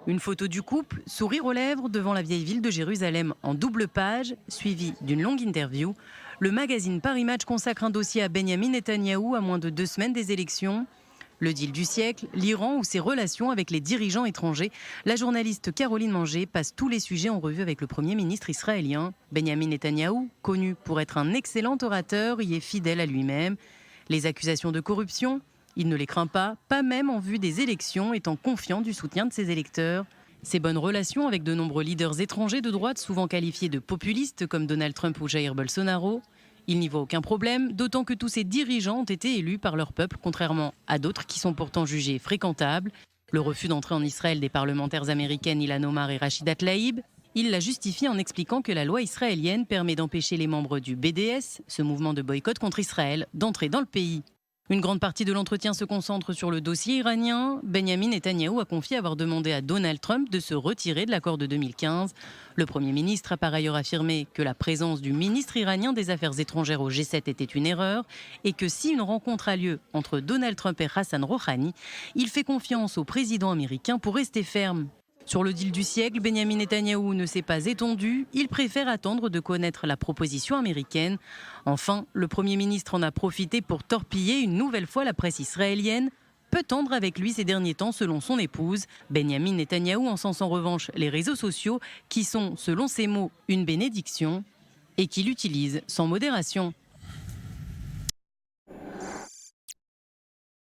Une photo du couple, sourire aux lèvres devant la vieille ville de Jérusalem en double page, suivie d'une longue interview. Le magazine Paris Match consacre un dossier à Benyamin Netanyahou à moins de 2 semaines des élections. Le deal du siècle, l'Iran ou ses relations avec les dirigeants étrangers. La journaliste Caroline Manger passe tous les sujets en revue avec le Premier ministre israélien. Benyamin Netanyahou, connu pour être un excellent orateur, y est fidèle à lui-même. Les accusations de corruption, il ne les craint pas même en vue des élections, étant confiant du soutien de ses électeurs. Ses bonnes relations avec de nombreux leaders étrangers de droite, souvent qualifiés de populistes comme Donald Trump ou Jair Bolsonaro. Il n'y voit aucun problème, d'autant que tous ces dirigeants ont été élus par leur peuple, contrairement à d'autres qui sont pourtant jugés fréquentables. Le refus d'entrer en Israël des parlementaires américaines Ilhan Omar et Rachida Tlaib, il l'a justifié en expliquant que la loi israélienne permet d'empêcher les membres du BDS, ce mouvement de boycott contre Israël, d'entrer dans le pays. Une grande partie de l'entretien se concentre sur le dossier iranien. Benyamin Netanyahou a confié avoir demandé à Donald Trump de se retirer de l'accord de 2015. Le Premier ministre a par ailleurs affirmé que la présence du ministre iranien des Affaires étrangères au G7 était une erreur et que si une rencontre a lieu entre Donald Trump et Hassan Rouhani, il fait confiance au président américain pour rester ferme. Sur le deal du siècle, Benyamin Netanyahou ne s'est pas étendu. Il préfère attendre de connaître la proposition américaine. Enfin, le Premier ministre en a profité pour torpiller une nouvelle fois la presse israélienne, peu tendre avec lui ces derniers temps selon son épouse. Benyamin Netanyahou encense en revanche les réseaux sociaux qui sont, selon ses mots, une bénédiction et qu'il utilise sans modération.